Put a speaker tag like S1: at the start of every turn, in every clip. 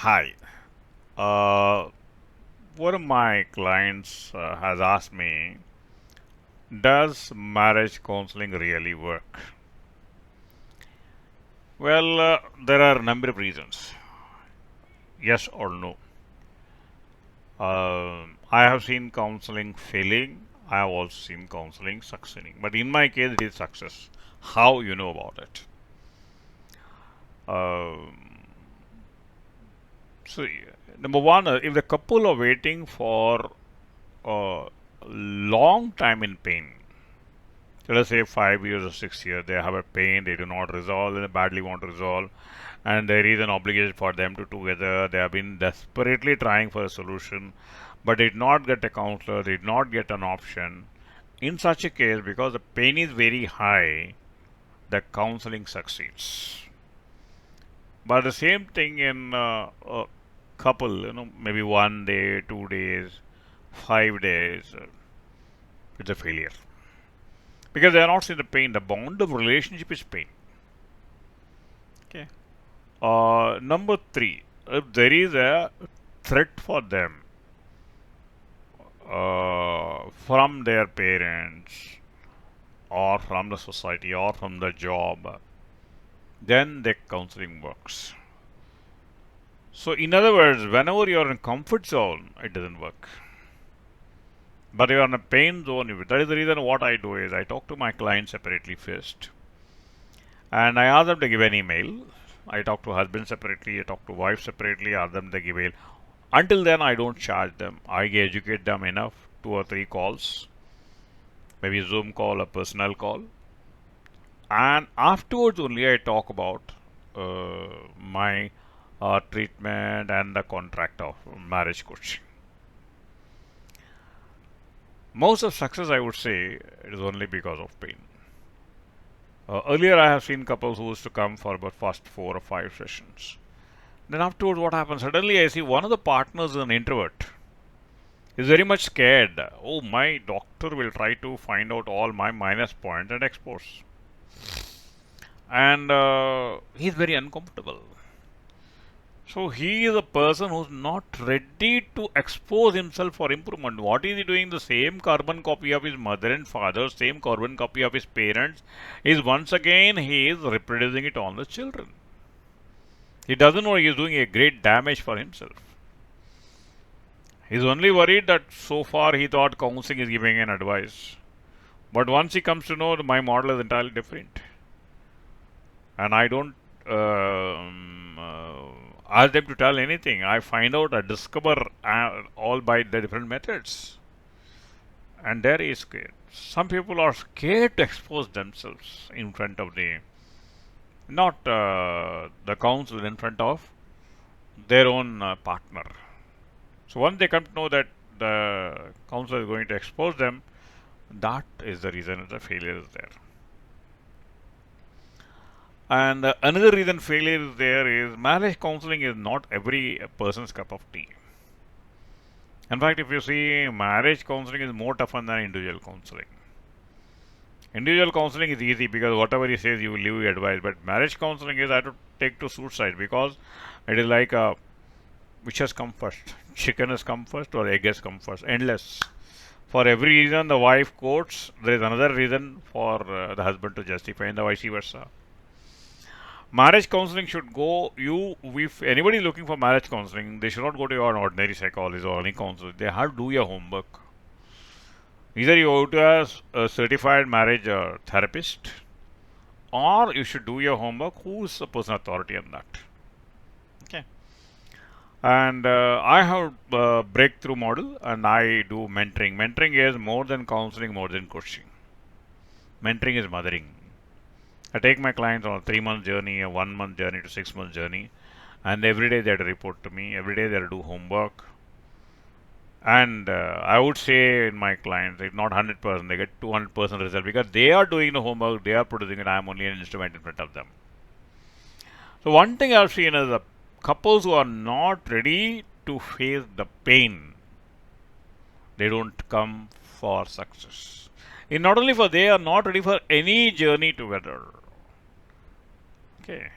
S1: Hi. Uh, One of my clients has asked me, does marriage counseling really work? Well, there are a number of reasons. Yes or no. I have seen counseling failing. I have also seen counseling succeeding. But in my case, it is success. How you know about it? Um, so, number one, if the couple are waiting for a long time in pain, so let's say 5 years or 6 years, they have a pain, they do not resolve, they badly want to resolve, and there is an obligation for them to together. They have been desperately trying for a solution, but did not get a counselor, did not get an option. In such a case, because the pain is very high, the counseling succeeds. But the same thing in a couple, maybe 1 day, 2 days, 5 days, it's a failure because they are not seeing the pain. The bond of relationship is pain. Okay. Number three, if there is a threat for them from their parents or from the society or from the job, then the counseling works. So, in other words, whenever you are in comfort zone, it doesn't work. But you are in a pain zone. That is the reason what I do is I talk to my clients separately first, and I ask them to give an email. I talk to husband separately, I talk to wife separately, ask them to give email. Until then, I don't charge them. I educate them enough, 2 or 3 calls, maybe Zoom call, a personal call, and afterwards only I talk about my treatment and the contract of marriage coaching. Most of success, I would say, it is only because of pain. Earlier, I have seen couples who used to come for about first 4 or 5 sessions. Then afterwards, what happens? Suddenly, I see one of the partners is an introvert. Is very much scared. Oh, my doctor will try to find out all my minus points and expose. And he's very uncomfortable. So he is a person who's not ready to expose himself for improvement. What is he doing? The same carbon copy of his mother and father, same carbon copy of his parents, is once again he is reproducing it on the children. He doesn't know he is doing a great damage for himself. He's only worried that so far he thought counseling is giving an advice. But once he comes to know that my model is entirely different, and I don't ask them to tell anything, I find out, I discover all by the different methods, and there is scared. Some people are scared to expose themselves in front of not the counsel, in front of their own partner. So once they come to know that the counselor is going to expose them, that is the reason the failure is there. And another reason failure is there is marriage counseling is not every person's cup of tea. In fact, if you see, marriage counseling is more tougher than individual counseling. Individual counseling is easy because whatever he says, you will leave advice. But marriage counseling is I have to take to suicide because it is like which has come first? Chicken has come first or egg has come first? Endless. For every reason the wife quotes, there is another reason for the husband to justify, and the vice versa. Marriage counseling should go, if anybody is looking for marriage counseling, they should not go to an ordinary psychologist or any counselor. They have to do your homework. Either you go to a certified marriage therapist, or you should do your homework. Who is the person authority on that? Okay. And I have a breakthrough model, and I do mentoring. Mentoring is more than counseling, more than coaching. Mentoring is mothering. I take my clients on a 3 month journey, a 1 month journey to 6 month journey, and every day they have to report to me. Every day they have to do homework. And I would say in my clients, if not 100%, they get 200% result because they are doing the homework, they are producing it. I am only an instrument in front of them. So one thing I've seen is the couples who are not ready to face the pain, they don't come for success. And not only for they are not ready for any journey together. Okay.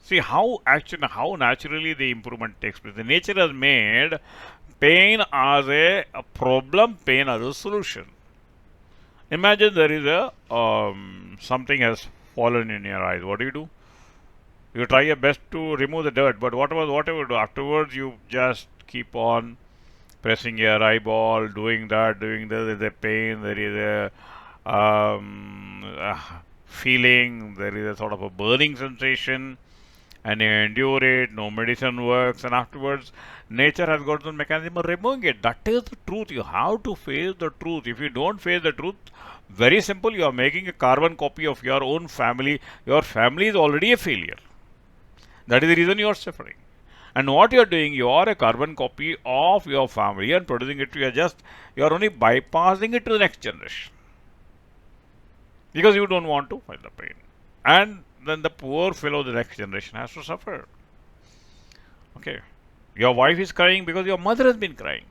S1: See how naturally the improvement takes place. The nature has made pain as a problem, pain as a solution. Imagine there is a something has fallen in your eyes. What do? You try your best to remove the dirt, but whatever you do afterwards, you just keep on pressing your eyeball, doing that, doing this. There is a pain. There is a feeling. There is a sort of a burning sensation, and you endure it. No medicine works, and afterwards, nature has got the mechanism of removing it. That is the truth. You have to face the truth. If you don't face the truth, very simple. You are making a carbon copy of your own family. Your family is already a failure. That is the reason you are suffering. And what you are doing, you are a carbon copy of your family and producing it. You are only bypassing it to the next generation because you don't want to feel the pain. And then the poor fellow, the next generation, has to suffer. Okay, your wife is crying because your mother has been crying.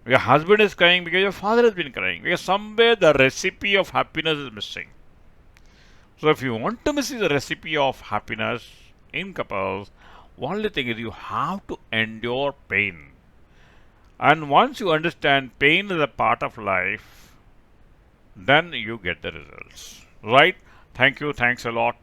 S1: Your husband is crying because your father has been crying. Because somewhere the recipe of happiness is missing. So if you want to miss the recipe of happiness in couples, only thing is you have to endure pain. And once you understand pain is a part of life, then you get the results. Right? Thank you. Thanks a lot.